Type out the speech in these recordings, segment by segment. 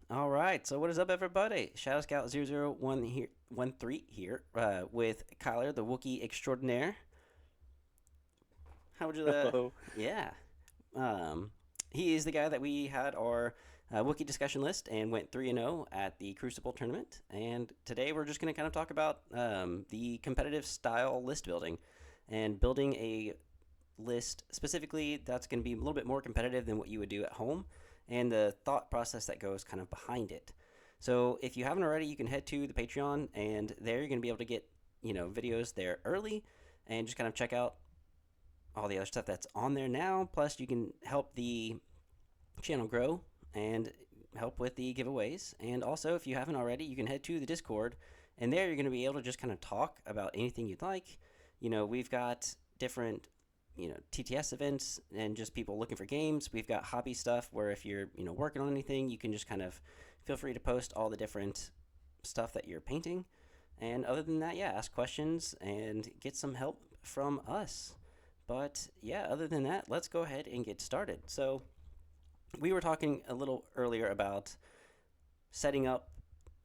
All right. So what is up, everybody? Shadow Scout 001 here, 13 here, with Kyler, the Wookiee extraordinaire. How would you? Hello. Yeah. Um, he is the guy that we had our Wookiee discussion list and went 3-0 at the Crucible tournament. And today we're just going to kind of talk about the competitive style list building and building a list specifically that's going to be a little bit more competitive than what you would do at home and the thought process that goes kind of behind it. So if you haven't already, you can head to the Patreon and there you're going to be able to get, videos there early and just kind of check out all the other stuff that's on there now. Plus, you can help the channel grow and help with the giveaways. And also, if you haven't already, you can head to the Discord, and there you're going to be able to just kind of talk about anything you'd like. We've got different, TTS events and just people looking for games. We've got hobby stuff where if you're, working on anything, you can just kind of feel free to post all the different stuff that you're painting. And other than that, yeah, ask questions and get some help from us. But yeah, other than that, let's go ahead and get started. So, we were talking a little earlier about setting up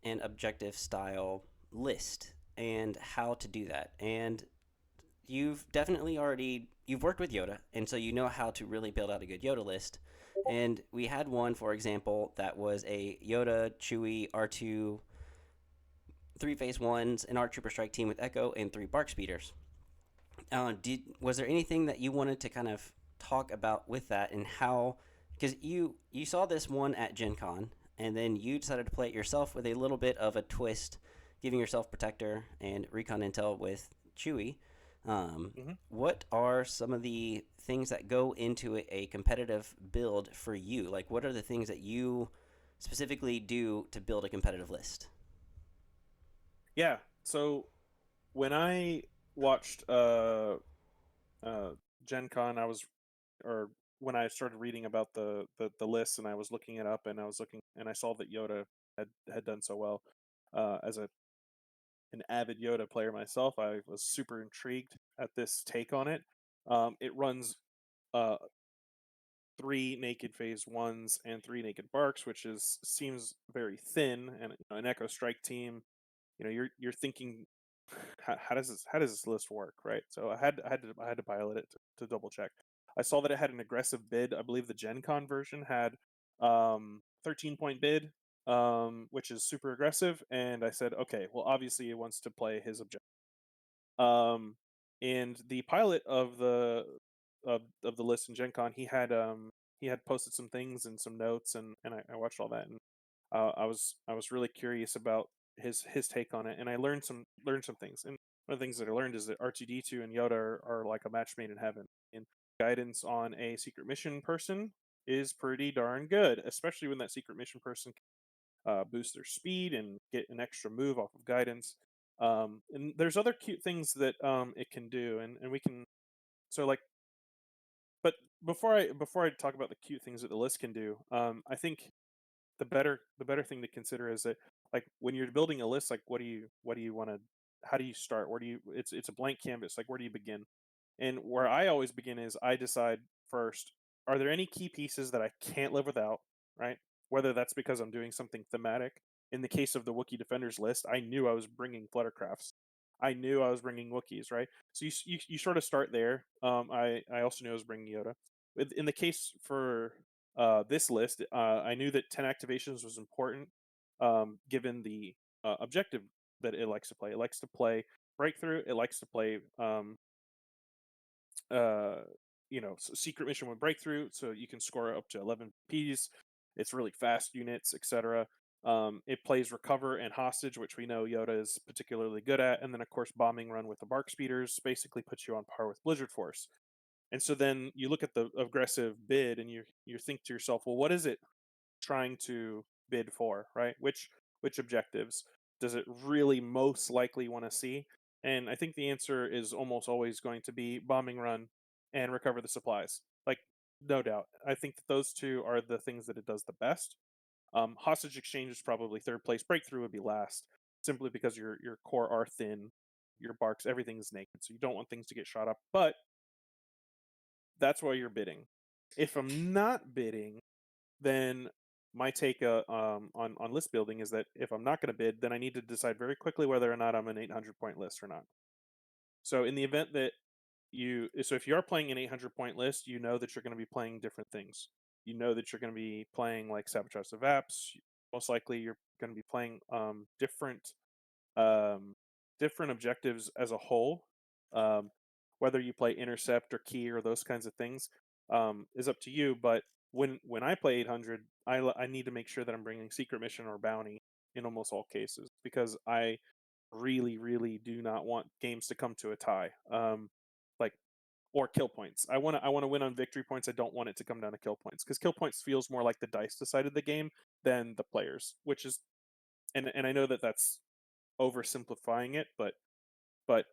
an objective style list and how to do that. And you've definitely already you've worked with Yoda, and so you know how to really build out a good Yoda list. And we had one, for example, that was a Yoda, Chewie, R2, three phase ones, an ARC Trooper strike team with Echo, and three Bark speeders. Was there anything that you wanted to kind of talk about with that and how? Because you saw this one at Gen Con, and then you decided to play it yourself with a little bit of a twist, giving yourself Protector and Recon Intel with Chewie. hmm What are some of the things that go into a competitive build for you? Like, what are the things that you specifically do to build a competitive list? Yeah. So when I watched uh Gen Con, or when I started reading about the list and I was looking it up and I was looking and I saw that Yoda had done so well. As an avid Yoda player myself, I was super intrigued at this take on it. It runs uh three naked phase ones and three naked barks, which is seems very thin, and an Echo Strike team. You're thinking, how does this list work, right? So I had to pilot it to double check. I saw that it had an aggressive bid. I believe the Gen Con version had 13-point bid, which is super aggressive, and I said, okay, well, obviously he wants to play his objective. Um, and the pilot of the list in Gen Con, he had posted some things and some notes, and I watched all that, and I was really curious about his take on it, and I learned some things. And one of the things that I learned is that R2D2 and Yoda are like a match made in heaven. And guidance on a secret mission person is pretty darn good, especially when that secret mission person boost their speed and get an extra move off of guidance. And there's other cute things that it can do, and we can so like. But before I talk about the cute things that the list can do, I think the better thing to consider is that, like, when you're building a list, like, what do you want to, how do you start, where do you it's a blank canvas, like, where do you begin? And where I always begin is I decide first, are there any key pieces that I can't live without, right? Whether that's because I'm doing something thematic. In the case of the Wookiee Defenders list, I knew I was bringing Fluttercrafts. I knew I was bringing Wookiees, right? So you sort of start there. I also knew I was bringing Yoda. In the case for this list, I knew that 10 activations was important, given the objective that it likes to play. It likes to play Breakthrough. It likes to play uh, secret mission with Breakthrough, so you can score up to 11 Ps. It's really fast units, etc. It plays Recover and Hostage, which we know Yoda is particularly good at, and then of course Bombing Run with the Bark Speeders basically puts you on par with Blizzard Force. And so then you look at the aggressive bid, and you think to yourself, well, what is it trying to bid for, right? Which objectives does it really most likely want to see? And I think the answer is almost always going to be Bombing Run and Recover the Supplies. Like, no doubt. I think that those two are the things that it does the best. Hostage Exchange is probably third place. Breakthrough would be last, simply because your core are thin, your barks, everything is naked, so you don't want things to get shot up. But that's why you're bidding. If I'm not bidding, then my take on list building is that if I'm not going to bid, then I need to decide very quickly whether or not I'm an 800 point list or not. So in the event that if you are playing an 800 point list, you know that you're going to be playing different things. You know that you're going to be playing like Sabotage the Vaps. Most likely, you're going to be playing um, different objectives as a whole. Um, whether you play intercept or key or those kinds of things is up to you. But when I play 800, I need to make sure that I'm bringing secret mission or bounty in almost all cases because I really really do not want games to come to a tie. Like or kill points. I want to win on victory points. I don't want it to come down to kill points because kill points feels more like the dice decided the game than the players, which is and I know that that's oversimplifying it, but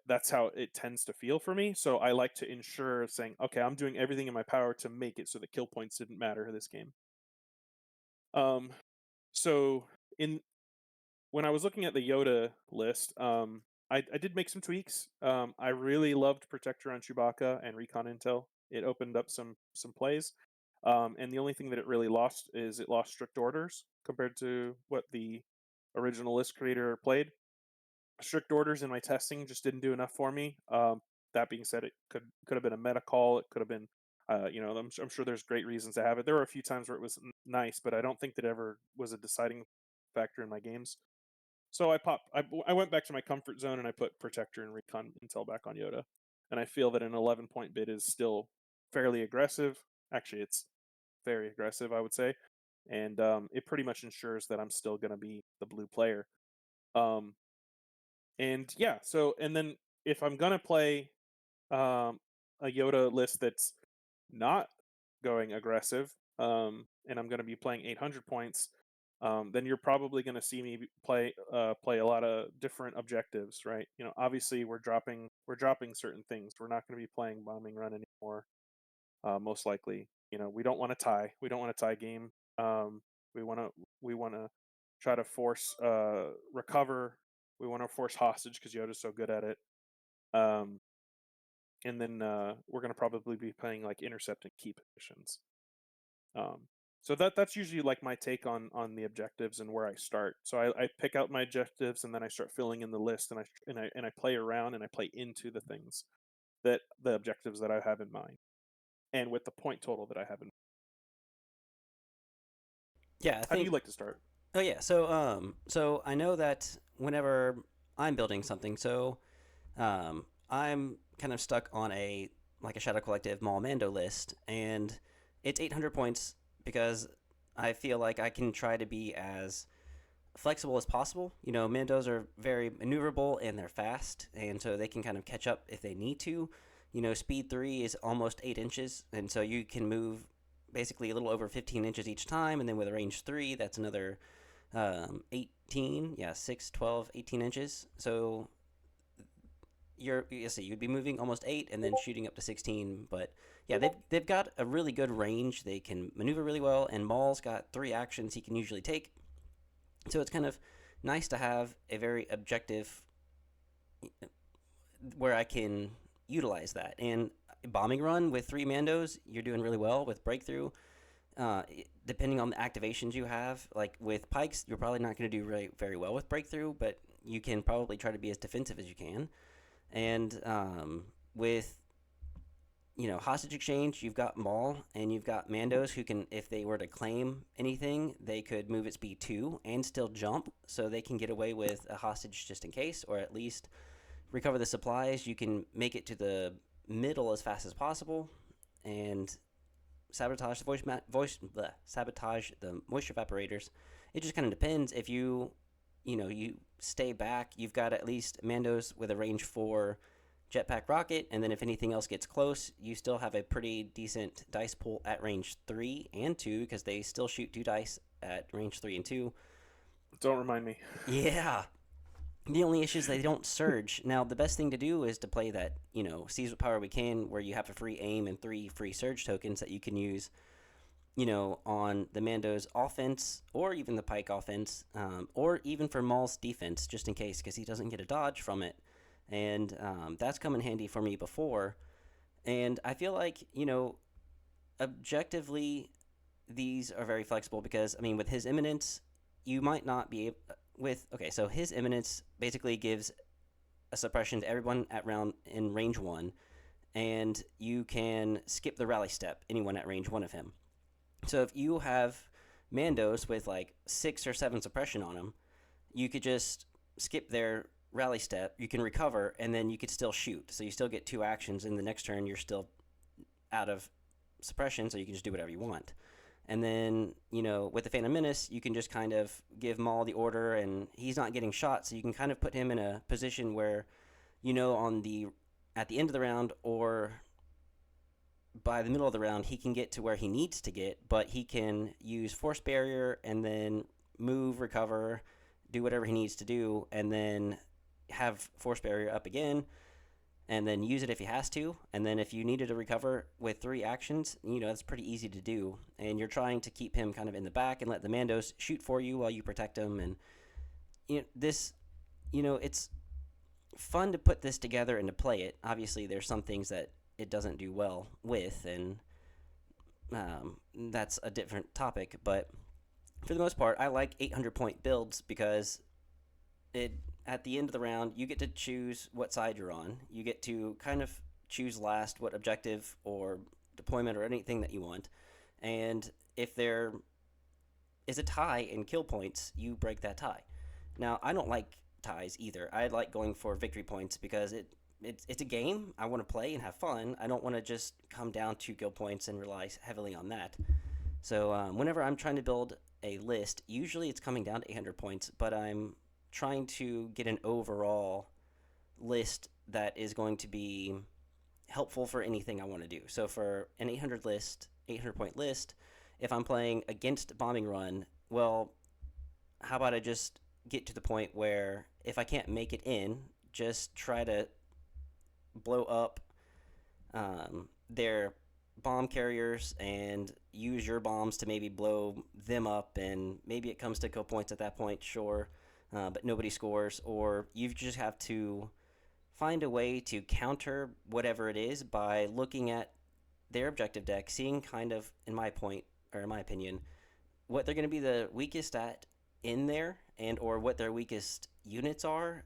that's how it tends to feel for me. So I like to ensure saying, okay, I'm doing everything in my power to make it so that kill points didn't matter this game. Um, so in when I was looking at the Yoda list, I did make some tweaks. I really loved Protector on Chewbacca and Recon Intel. It opened up some plays, and the only thing that it really lost is it lost strict orders compared to what the original list creator played. Strict orders in my testing just didn't do enough for me. That being said, it could have been a meta call. It could have been, I'm sure there's great reasons to have it. There were a few times where it was nice, but I don't think that ever was a deciding factor in my games. So I went back to my comfort zone and I put Protector and Recon Intel back on Yoda, and I feel that an 11-point bid is still fairly aggressive. Actually, it's very aggressive, I would say, and it pretty much ensures that I'm still going to be the blue player. Um, and yeah, so and then if I'm gonna play um, a Yoda list that's not going aggressive, and I'm gonna be playing 800 points, then you're probably gonna see me play a lot of different objectives, right? You know, obviously we're dropping certain things. We're not gonna be playing bombing run anymore. Most likely, you know, we don't want to tie. We don't want to tie game. Um, we want to try to force recover. We want to force hostage because Yoda's so good at it. Um, and then we're going to probably be playing like intercept and key positions. Um, so that's usually like my take on the objectives and where I start. So I pick out my objectives and then I start filling in the list and I play around and I play into the things that the objectives that I have in mind and with the point total that I have in. Yeah, I How do you think. like to start? Oh yeah. So I know that whenever I'm building something, I'm kind of stuck on a Shadow Collective Mall Mando list, and it's 800 points because I feel like I can try to be as flexible as possible. You know, Mandos are very maneuverable and they're fast, and so they can kind of catch up if they need to. You know, speed 3 is almost 8 inches, and so you can move basically a little over 15 inches each time, and then with a range 3, that's another 18, yeah, 6, 12, 18 inches. So you'd be moving almost 8 and then shooting up to 16. But yeah, they've got a really good range. They can maneuver really well, and Maul's got 3 actions he can usually take. So it's kind of nice to have a very objective where I can utilize that. And bombing run with 3 Mandos, you're doing really well with breakthrough. Uh, Depending on the activations you have, like with pikes, you're probably not going to do very well with breakthrough, but you can probably try to be as defensive as you can. And with hostage exchange, you've got Maul and you've got Mandos who can, if they were to claim anything, they could move at speed 2 and still jump, so they can get away with a hostage just in case, or at least recover the supplies. You can make it to the middle as fast as possible, and sabotage the sabotage the moisture evaporators. It just kind of depends. If you stay back, you've got at least Mandos with a range 4 jetpack rocket, and then if anything else gets close, you still have a pretty decent dice pool at range 3 and 2 because they still shoot 2 dice at range 3 and 2. Don't remind me. Yeah. The only issue is they don't surge. Now, the best thing to do is to play that, seize what power we can, where you have a free aim and 3 free surge tokens that you can use, on the Mando's offense or even the Pike offense, or even for Maul's defense, just in case, because he doesn't get a dodge from it. And that's come in handy for me before. And I feel like, objectively, these are very flexible because, I mean, with his Eminence, you might not be with. Okay, so his Eminence basically gives a suppression to everyone at round in range 1, and you can skip the rally step, anyone at range 1 of him. So if you have Mandos with like 6 or 7 suppression on them, you could just skip their rally step, you can recover, and then you could still shoot. So you still get 2 actions. In the next turn, you're still out of suppression, so you can just do whatever you want. And then, with the Phantom Menace, you can just kind of give Maul the order, and he's not getting shot, so you can kind of put him in a position where, at the end of the round or by the middle of the round, he can get to where he needs to get, but he can use Force Barrier and then move, recover, do whatever he needs to do, and then have Force Barrier up again, and then use it if he has to. And then if you needed to recover with 3 actions, that's pretty easy to do. And you're trying to keep him kind of in the back and let the Mandos shoot for you while you protect him. And it's fun to put this together and to play it. Obviously, there's some things that it doesn't do well with, and that's a different topic. But for the most part, I like 800-point builds because at the end of the round, you get to choose what side you're on. You get to kind of choose last what objective or deployment or anything that you want. And if there is a tie in kill points, you break that tie. Now, I don't like ties either. I like going for victory points because it's a game. I want to play and have fun. I don't want to just come down to kill points and rely heavily on that. So whenever I'm trying to build a list, usually it's coming down to 800 points, but I'm trying to get an overall list that is going to be helpful for anything I want to do. So for an 800-point list, if I'm playing against Bombing Run, well, how about I just get to the point where if I can't make it in, just try to blow up their bomb carriers and use your bombs to maybe blow them up, and maybe it comes to kill points at that point, sure. But nobody scores, or you just have to find a way to counter whatever it is by looking at their objective deck, seeing kind of, in my opinion, what they're going to be the weakest at in there, and or what their weakest units are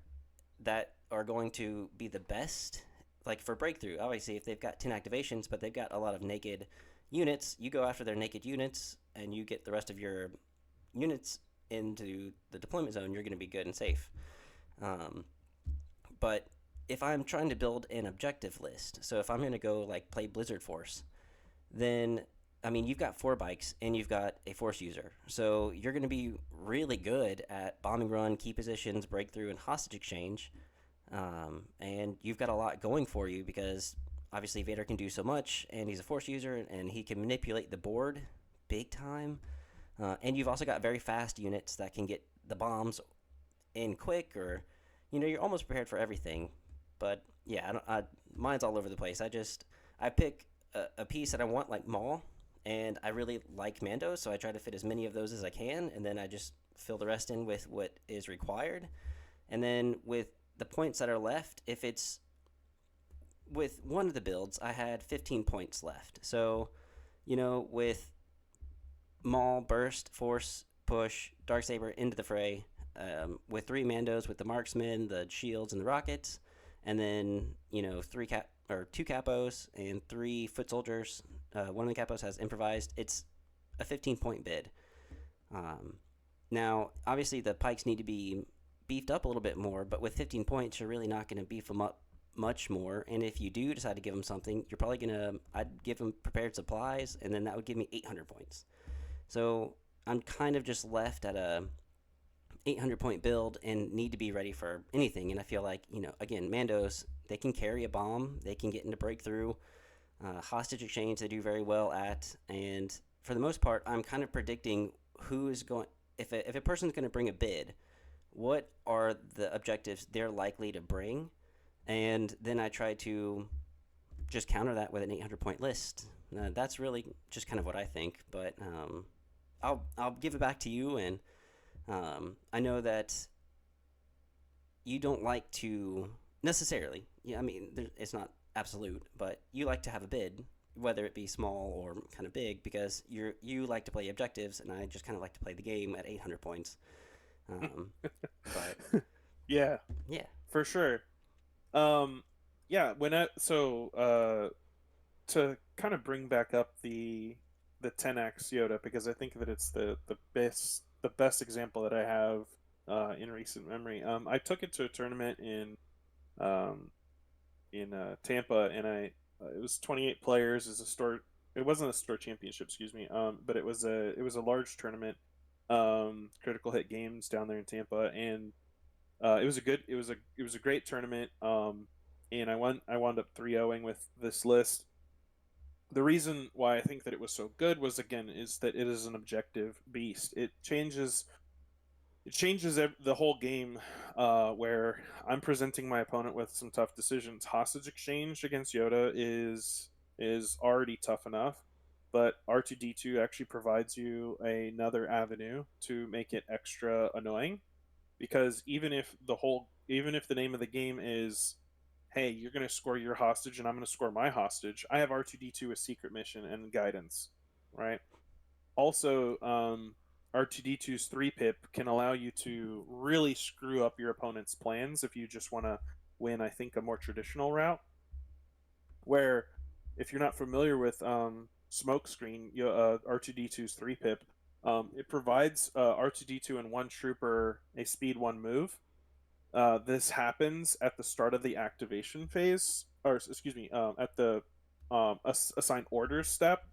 that are going to be the best. Like for Breakthrough, obviously, if they've got 10 activations, but they've got a lot of naked units, you go after their naked units, and you get the rest of your units into the deployment zone, you're going to be good and safe. But if I'm trying to build an objective list, so if I'm going to go like play Blizzard Force, then I mean you've got 4 bikes and you've got a Force user, so you're going to be really good at bombing run, key positions, breakthrough, and hostage exchange. And you've got a lot going for you because obviously Vader can do so much, and he's a Force user, and he can manipulate the board big time. And you've also got very fast units that can get the bombs in quick, or you're almost prepared for everything. But yeah, mine's all over the place. I pick a piece that I want, like Maul, and I really like Mando, so I try to fit as many of those as I can, and then I just fill the rest in with what is required. And then with the points that are left, if it's with one of the builds, I had 15 points left. So, with Maul, Burst, Force, Push, Darksaber into the fray, with 3 Mandos, with the Marksmen, the Shields, and the Rockets, and then 2 Capos and 3 Foot Soldiers. One of the Capos has improvised. It's a 15-point bid. Now, obviously, the Pikes need to be beefed up a little bit more, but with 15 points, you're really not going to beef them up much more. And if you do decide to give them something, you're probably I'd give them prepared supplies, and then that would give me 800 points. So I'm kind of just left at a 800-point build and need to be ready for anything. And I feel like, again, Mandos, they can carry a bomb, they can get into breakthrough, hostage exchange they do very well at. And for the most part, I'm kind of predicting who is going, if a person's going to bring a bid, what are the objectives they're likely to bring, and then I try to just counter that with an 800-point list. That's really just kind of what I think, but I'll give it back to you, and I know that you don't like to necessarily, I mean, it's not absolute, but you like to have a bid, whether it be small or kind of big, because you like to play objectives, and I just kind of like to play the game at 800 points. Um, but Yeah, yeah, for sure. Um, yeah, to kind of bring back up the 10x Yoda, because I think that it's the best example that I have in recent memory. I took it to a tournament um, in Tampa, and it was 28 players as a store. It wasn't a store championship, excuse me. But it was a large tournament, Critical Hit Games down there in Tampa, and it was a great tournament. And I wound up 3-0ing with this list. The reason why I think that it was so good was, again, is that it is an objective beast. It changes the whole game, where I'm presenting my opponent with some tough decisions. Hostage exchange against Yoda is already tough enough, but R2D2 actually provides you another avenue to make it extra annoying, because even if the name of the game is, hey, you're going to score your hostage and I'm going to score my hostage, I have R2D2 with secret mission and guidance, right? Also, R2D2's 3-pip can allow you to really screw up your opponent's plans if you just want to win, I think, a more traditional route. Where, if you're not familiar with Smokescreen, R2D2's 3-pip, it provides R2D2 and one trooper a speed 1 move. This happens at the start of the activation phase, or excuse me, at the assign orders step,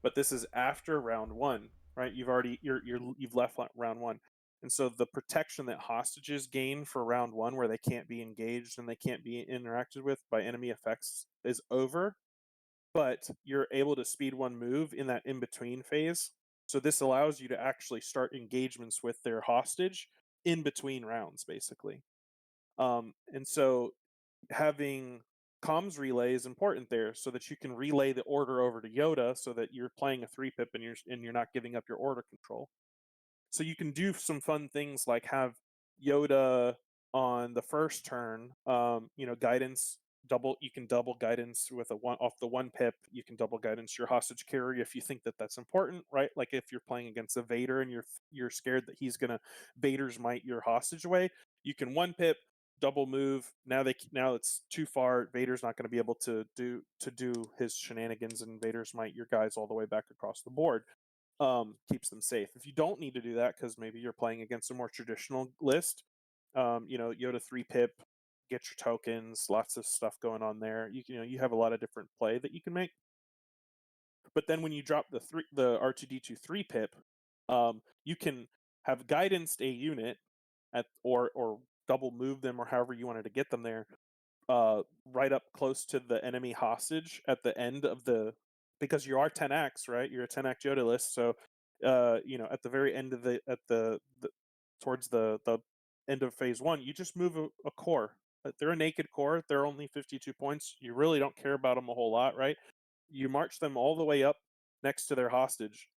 but this is after round one, right? You've left round one, and so the protection that hostages gain for round one, where they can't be engaged and they can't be interacted with by enemy effects, is over. But you're able to speed 1 move in that in between phase. So this allows you to actually start engagements with their hostage in between rounds, basically. And so having comms relay is important there, so that you can relay the order over to Yoda, so that you're playing a 3-pip and you're not giving up your order control. So you can do some fun things like have Yoda on the first turn, guidance double. You can double guidance with a one off the 1-pip. You can double guidance your hostage carrier if you think that that's important, right? Like if you're playing against a Vader and you're scared that he's gonna Vader's might your hostage away, you can 1-pip double move. Now it's too far. Vader's not going to be able to do his shenanigans, and Vader's might your guys all the way back across the board. Keeps them safe. If you don't need to do that, because maybe you're playing against a more traditional list, Yoda 3-pip, get your tokens, lots of stuff going on there. You have a lot of different play that you can make. But then when you drop the R2D2 3-pip, you can have guidanced a unit or double move them, or however you wanted to get them there, right up close to the enemy hostage at the end of because you are 10x, right? You're a 10x Yoda list, so at the very end of the towards the end of phase one, you just move a core. They're a naked core. They're only 52 points. You really don't care about them a whole lot, right? You march them all the way up next to their hostage.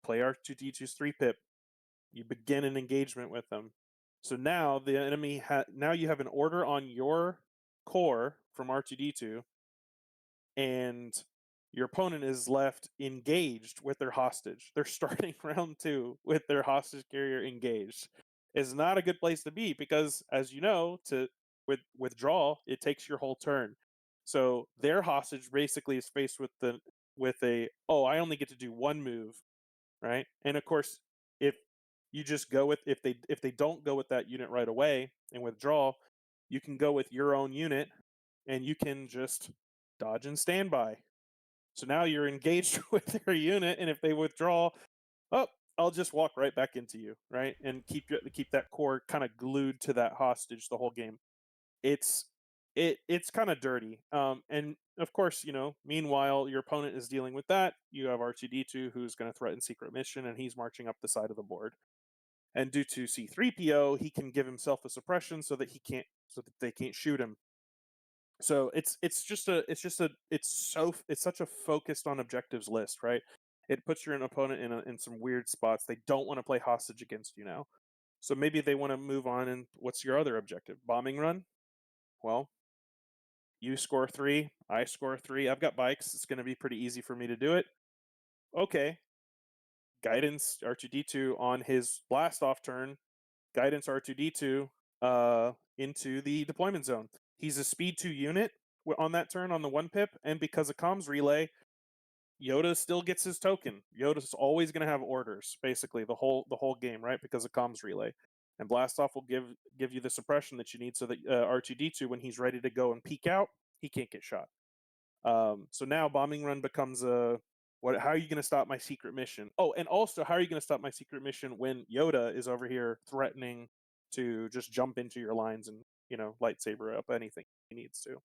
Play R2D2's 3-pip. You begin an engagement with them. So now the enemy now you have an order on your core from R2D2, and your opponent is left engaged with their hostage. They're starting round two with their hostage carrier engaged. It's not a good place to be, because, as you know, to withdraw, it takes your whole turn. So their hostage basically is faced with a, oh, I only get to do one move, right? And of course, if you just go with if they don't go with that unit right away and withdraw, you can go with your own unit, and you can just dodge and standby. So now you're engaged with their unit, and if they withdraw, oh, I'll just walk right back into you, right? And keep that core kind of glued to that hostage the whole game. It's it's kind of dirty. And of course, meanwhile, your opponent is dealing with that. You have R2D2, who's going to threaten secret mission, and he's marching up the side of the board. And due to C3PO, he can give himself a suppression so that they can't shoot him. So it's such a focused on objectives list, right? It puts your opponent in some weird spots. They don't want to play hostage against you now. So maybe they want to move on. And what's your other objective? Bombing run? Well, You score 3, I score 3. I've got bikes. It's going to be pretty easy for me to do it. Okay. Guidance R2D2 on his blast off turn. Guidance R2D2 into the deployment zone. He's a speed 2 unit on that turn on the 1 pip, and because of comms relay, Yoda still gets his token. Yoda's always going to have orders, basically the whole game, right? Because of comms relay, and Blastoff will give you the suppression that you need so that R2D2, when he's ready to go and peek out, he can't get shot. So now bombing run becomes a what? How are you going to stop my secret mission? Oh, and also, how are you going to stop my secret mission when Yoda is over here threatening to just jump into your lines and lightsaber up anything he needs to?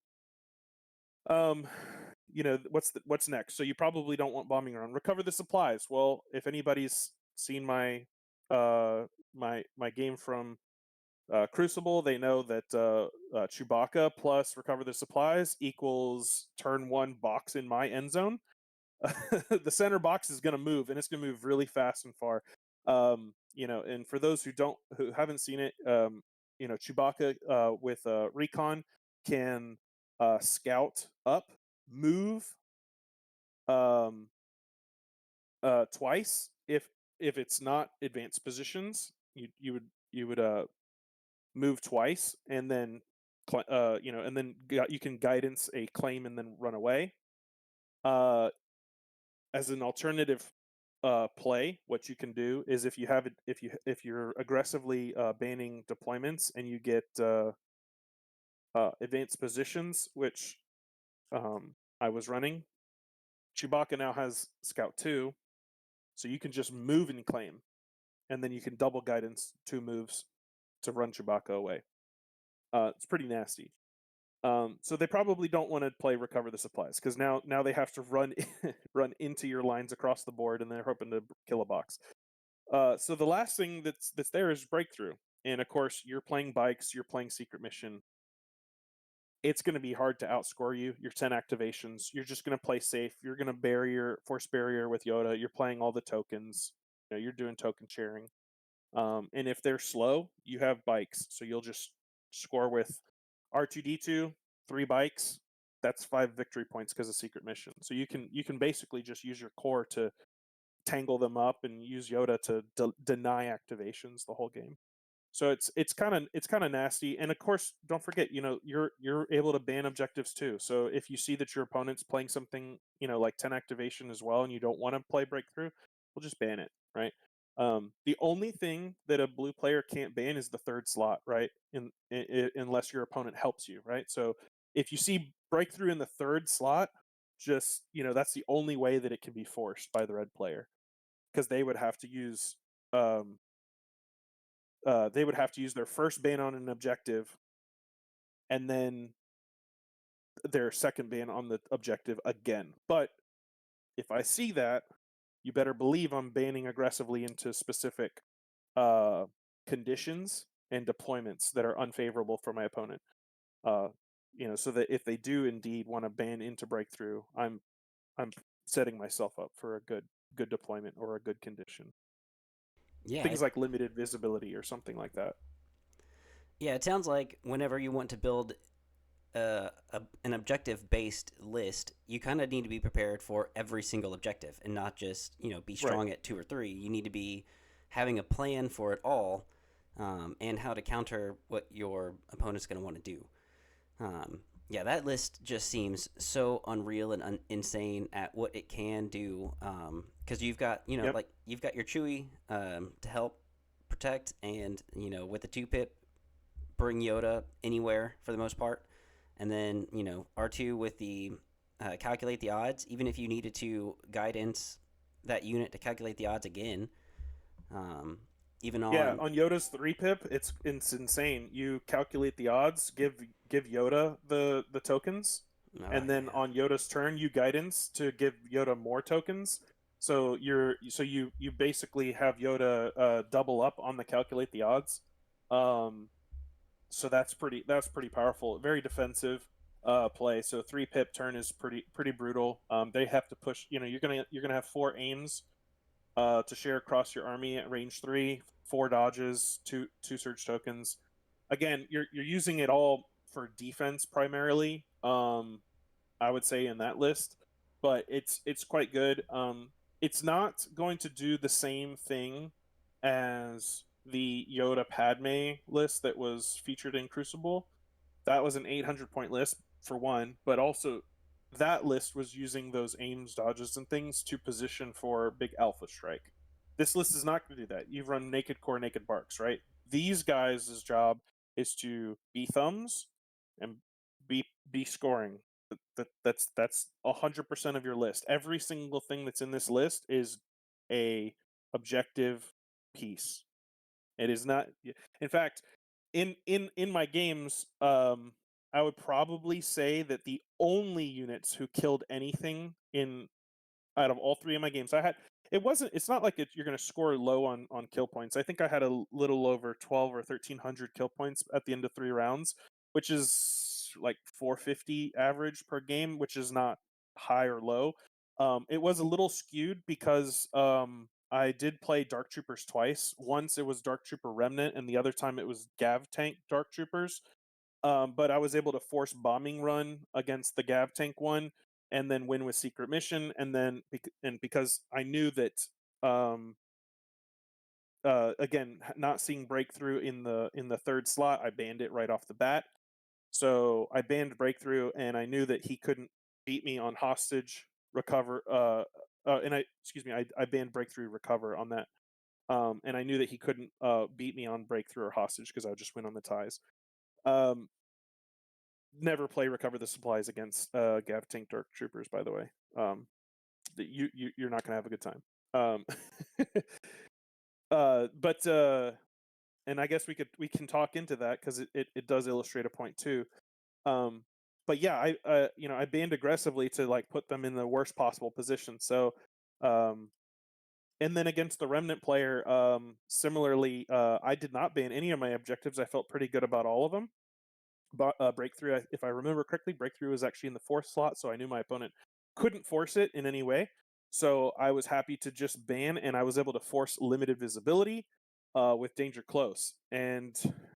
What's next? So you probably don't want bombing run. Recover the supplies. Well, if anybody's seen my game from Crucible, they know that Chewbacca plus recover the supplies equals turn 1 box in my end zone. The center box is going to move, and it's going to move really fast and far. And for those who haven't seen it, Chewbacca with recon can scout up, move um, twice. If it's not advanced positions, you would move twice, and then you can guidance a claim and then run away. As an alternative play, what you can do is if you're aggressively banning deployments and you get advanced positions, which I was running, Chewbacca now has Scout 2, so you can just move and claim, and then you can double guidance 2 moves to run Chewbacca away. It's pretty nasty. So they probably don't want to play recover the supplies, because now they have to run into your lines across the board, and they're hoping to kill a box. So the last thing that's there is breakthrough, and of course you're playing bikes, you're playing secret mission. It's going to be hard to outscore you. Your 10 activations, you're just going to play safe. You're going to force barrier with Yoda. You're playing all the tokens. You're doing token sharing. And if they're slow, you have bikes, so you'll just score with R2D2, 3 bikes. That's 5 victory points because of secret mission. So you can basically just use your core to tangle them up and use Yoda to deny activations the whole game. So it's kind of nasty. And of course, don't forget, you're able to ban objectives too. So if you see that your opponent's playing something, like 10 activation as well, and you don't want to play breakthrough, we'll just ban it, right? The only thing that a blue player can't ban is the 3rd slot, right? Unless your opponent helps you, right? So if you see breakthrough in the 3rd slot, just that's the only way that it can be forced by the red player, because they would have to use their first ban on an objective, and then their second ban on the objective again. But if I see that, you better believe I'm banning aggressively into specific conditions and deployments that are unfavorable for my opponent. So that if they do indeed want to ban into breakthrough, I'm setting myself up for a good deployment or a good condition. Yeah, Things like limited visibility or something like that. yeah. It sounds like whenever you want to build an objective-based list, you kind of need to be prepared for every single objective, and not just be Right. strong at 2 or 3. You need to be having a plan for it all, and how to counter what your opponent's going to want to do. Yeah, that list just seems so unreal and insane at what it can do. Because you've got Yep. like you've got your Chewie to help protect, and with the 2 pip, bring Yoda anywhere for the most part, and then R2 with the calculate the odds. Even if you needed to guidance that unit to calculate the odds again, um, even Yeah, on on Yoda's 3 pip, it's insane. You calculate the odds, give Yoda the tokens, oh and then yeah. on Yoda's turn, you guidance to give Yoda more tokens. So you basically have Yoda double up on the calculate the odds. So that's pretty powerful. Very defensive play. So 3 pip turn is pretty brutal. They have to push. You're gonna have 4 aims to share across your army at range 3, 4 dodges, two surge tokens. Again, you're using it all for defense primarily. Um, I would say in that list, but it's quite good. It's not going to do the same thing as the Yoda Padme list that was featured in Crucible. That was an 800 point list for one, but also that list was using those aims, dodges, and things to position for big alpha strike. This list is not going to do that. You've run naked core, naked barks, right? These guys' job is to be thumbs and be scoring. That's 100% of your list. Every single thing that's in this list is a objective piece. It is not. In fact, in my games, I would probably say that the only units who killed anything in out of all three of my games, I had it's not like you're going to score low on kill points. I think I had a little over 12 or 1300 kill points at the end of 3 rounds, which is like 450 average per game, which is not high or low. It was a little skewed because I did play Dark Troopers twice. Once it was Dark Trooper Remnant, and the other time it was Gav Tank Dark Troopers. But I was able to force bombing run against the Gav Tank one, and then win with secret mission, and then because I knew that um, again, not seeing breakthrough in the third slot, I banned it right off the bat. So I banned breakthrough, and I knew that he couldn't beat me on hostage recover. And I excuse me, I banned breakthrough recover on that. And I knew that he couldn't beat me on breakthrough or hostage because I would just win on the ties. Um, Never play recover the supplies against Gav Tank Dark Troopers, by the way. You're not gonna have a good time. Um, but and I guess we can talk into that because it does illustrate a point too. Um, but yeah, I banned aggressively to like put them in the worst possible position. So um, and then against the remnant player, similarly, I did not ban any of my objectives. I felt pretty good about all of them. But breakthrough, if I remember correctly, breakthrough was actually in the fourth slot, so I knew my opponent couldn't force it in any way. So I was happy to just ban, and I was able to force limited visibility with danger close. And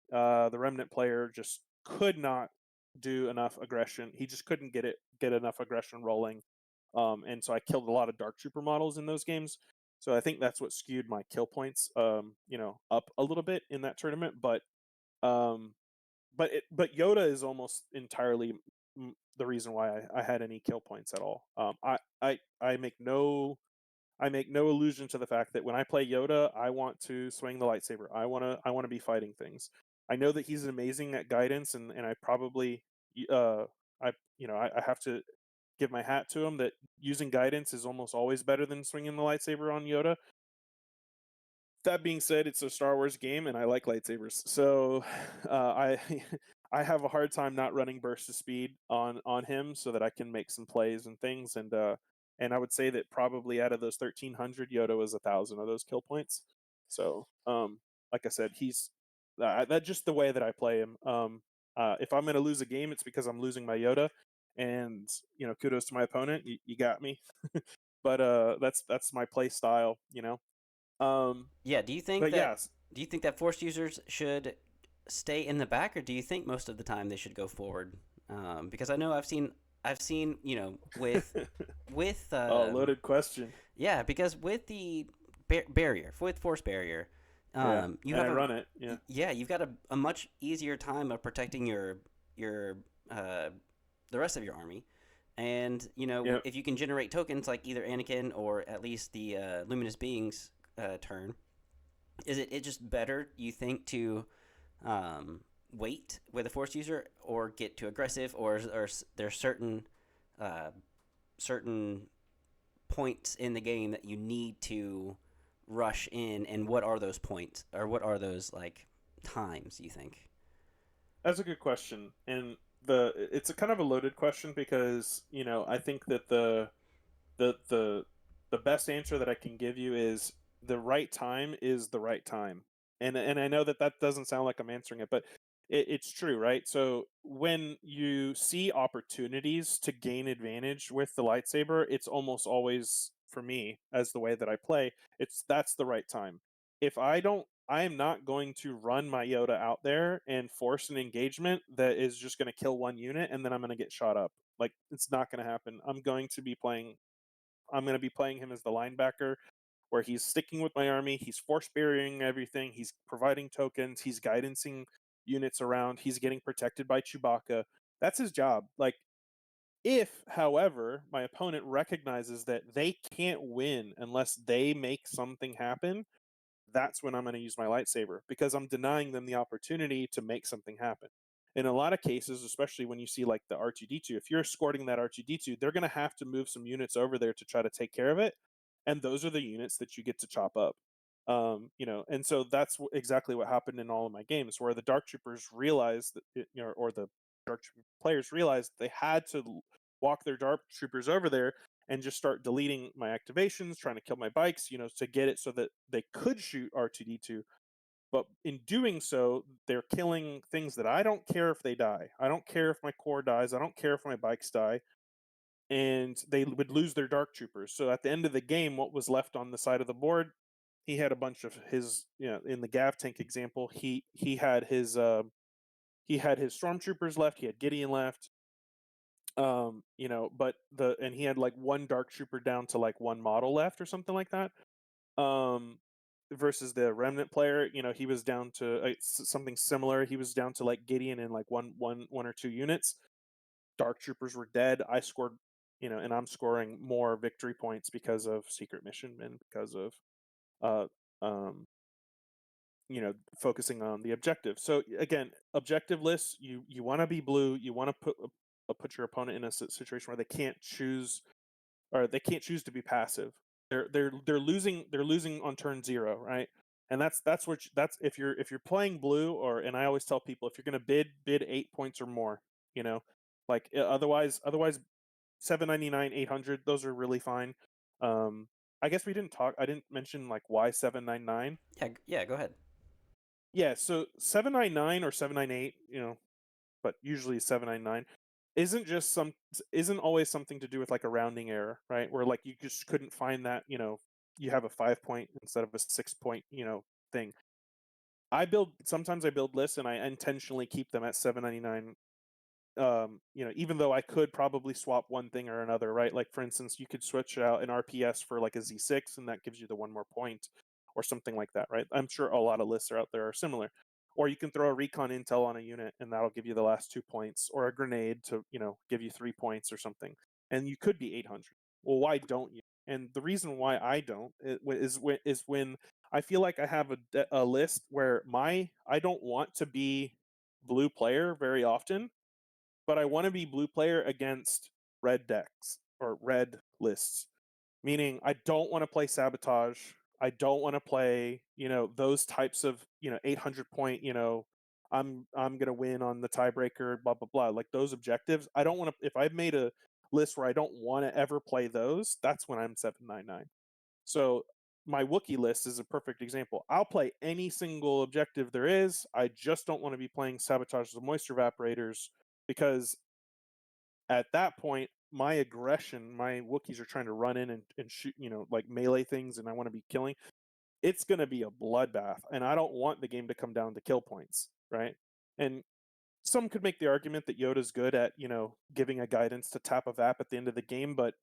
the remnant player just could not do enough aggression. He just couldn't get enough aggression rolling. And so I killed a lot of Dark Trooper models in those games. So I think that's what skewed my kill points, up a little bit in that tournament. Um, but Yoda is almost entirely the reason why I had any kill points at all. I make no allusion to the fact that when I play Yoda, I want to swing the lightsaber. I want to be fighting things. I know that he's amazing at guidance, and I probably I have to give my hat to him that using guidance is almost always better than swinging the lightsaber on Yoda. That being said, it's a Star Wars game, and I like lightsabers, so I I have a hard time not running burst of speed on him so that I can make some plays and things, and I would say that probably out of those 1,300, Yoda was 1,000 of those kill points. So, like I said, he's that just the way that I play him. If I'm going to lose a game, it's because I'm losing my Yoda, and kudos to my opponent. You got me, but that's my play style. Um, Yeah, but yes, do you think that force users should stay in the back, or do you think most of the time they should go forward? Because I know I've seen with oh, loaded question. yeah, because with the barrier, with force barrier, Yeah, you and have I run it. Yeah, yeah, you've got a much easier time of protecting your uh, the rest of your army. And yeah. if you can generate tokens like either Anakin or at least the Luminous Beings turn, is it just better, you think, to wait with a Force user or get too aggressive, or there uh, certain points in the game that you need to rush in, and what are those points, or what are those like times, you think? That's a good question, and it's a kind of a loaded question because I think that the the the best answer that I can give you is the right time is the right time, and I know that that doesn't sound like I'm answering it, but it's true, right? So when you see opportunities to gain advantage with the lightsaber, it's almost always for me as the way that I play. That's the right time. If I don't. I am not going to run my Yoda out there and force an engagement that is just going to kill one unit and then I'm going to get shot up. Like, it's not going to happen. I'm going to be playing him as the linebacker where he's sticking with my army, he's force burying everything, he's providing tokens, he's guidancing units around, he's getting protected by Chewbacca. That's his job. Like, if, however, my opponent recognizes that they can't win unless they make something happen, that's when I'm going to use my lightsaber because I'm denying them the opportunity to make something happen. In a lot of cases, especially when you see like the R2D2, if you're escorting that R2D2, they're going to have to move some units over there to try to take care of it, and those are the units that you get to chop up. And so that's exactly what happened in all of my games, where the Dark Troopers realized that, or the Dark Trooper players realized they had to walk their Dark Troopers over there and just start deleting my activations, trying to kill my bikes, to get it so that they could shoot R2D2. But in doing so, they're killing things that I don't care if they die. I don't care if my core dies. I don't care if my bikes die. And they would lose their Dark Troopers. So at the end of the game, what was left on the side of the board, he had a bunch of his, in the Gav tank example, he had his stormtroopers left, he had Gideon left, and he had like one Dark Trooper down to like one model left or something like that. Um, versus the Remnant player, he was down to something similar. He was down to like Gideon and like one or two units. Dark Troopers were dead. I scored, and I'm scoring more victory points because of Secret Mission and because of uh um focusing on the objective. So again, objective lists, you want to be blue, you want to put your opponent in a situation where they can't choose to be passive. They're losing on turn 0, right? And that's if you're playing blue, and I always tell people, if you're going to bid 8 points or more, you know, like otherwise 799, 800, those are really fine. I guess I didn't mention like why 799. Yeah, go ahead. Yeah, so 799 or 798, but usually 799 isn't always something to do with like a rounding error, right? Where like you just couldn't find that, you have a 5 point instead of a 6 point, thing. Sometimes I build lists and I intentionally keep them at 799. Even though I could probably swap one thing or another, right? Like for instance, you could switch out an RPS for like a Z6 and that gives you the one more point or something like that, right? I'm sure a lot of lists are out there are similar. Or you can throw a recon intel on a unit and that'll give you the last 2 points, or a grenade to, give you 3 points or something. And you could be 800. Well, why don't you? And the reason why I don't is when I feel like I have a list where I don't want to be blue player very often, but I want to be blue player against red decks or red lists. Meaning I don't want to play sabotage. I don't want to play, those types of, 800 point, I'm gonna win on the tiebreaker, blah blah blah. Like those objectives. I don't want to. If I've made a list where I don't want to ever play those, that's when I'm 799. So my Wookiee list is a perfect example. I'll play any single objective there is. I just don't want to be playing sabotage the moisture evaporators because at that point, my aggression, my Wookiees are trying to run in and shoot, like melee things, and I want to be killing. It's going to be a bloodbath, and I don't want the game to come down to kill points, right? And some could make the argument that Yoda's good at, giving a guidance to tap a VAP at the end of the game, but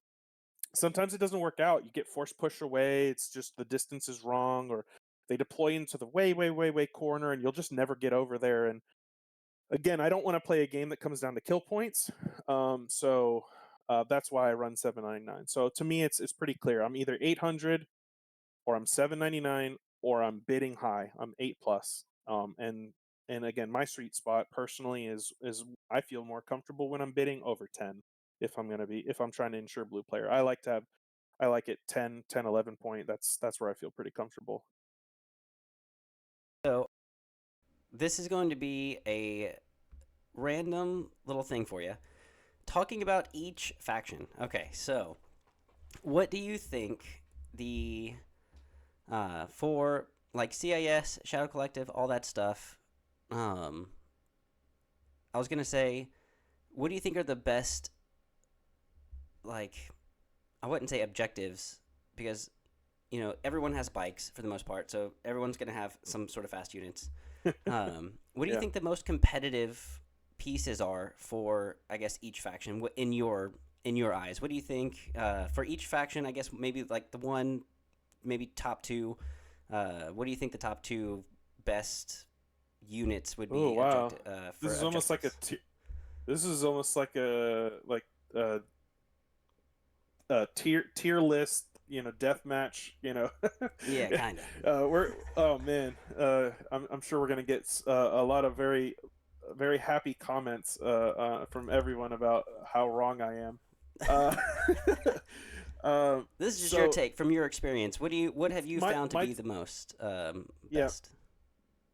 sometimes it doesn't work out. You get force push away, it's just the distance is wrong, or they deploy into the way, way, way, way corner, and you'll just never get over there. And again, I don't want to play a game that comes down to kill points. So that's why I run 799. So to me, it's pretty clear. I'm either 800 or I'm 799 or I'm bidding high. I'm 8 plus. And again, my sweet spot personally is I feel more comfortable when I'm bidding over 10 if I'm trying to ensure blue player. I like it 10, 11 point. That's where I feel pretty comfortable. So this is going to be a random little thing for you. Talking about each faction. Okay, so what do you think the for like CIS, Shadow Collective, all that stuff? I was gonna say, what do you think are the best? Like, I wouldn't say objectives because everyone has bikes for the most part, so everyone's going to have some sort of fast units. What do you Yeah. think the most competitive pieces are for, I guess, each faction in your eyes? What do you think for each faction? I guess maybe like the one, maybe top two. What do you think the top two best units would Oh be wow. This for is almost like a objectives? this is almost like a tier list, death match, Yeah, kind of. we're oh man, I'm sure we're gonna get a lot of very happy comments from everyone about how wrong I am. Uh, This is just your so take from your experience. What have you my found to my be the most yeah, best?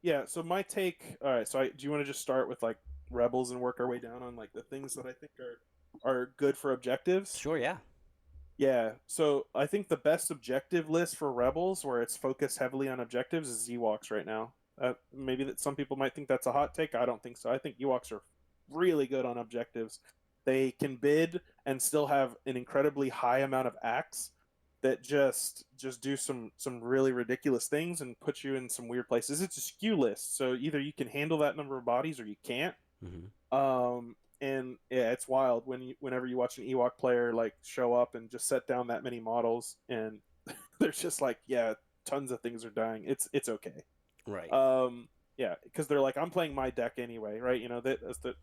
yeah. So my take. All right. Do you want to just start with like rebels and work our way down on like the things that I think are good for objectives? Sure, yeah. Yeah, so I think the best objective list for Rebels, where it's focused heavily on objectives, is Ewoks right now. Maybe that some people might think that's a hot take. I don't think so. I think Ewoks are really good on objectives. They can bid and still have an incredibly high amount of acts that just do some really ridiculous things and put you in some weird places. It's a skew list, so either you can handle that number of bodies or you can't. Hmm. And yeah, it's wild whenever you watch an Ewok player like show up and just set down that many models, and there's just like, yeah, tons of things are dying. It's okay. Right. Um, yeah, because they're like, I'm playing my deck anyway, right?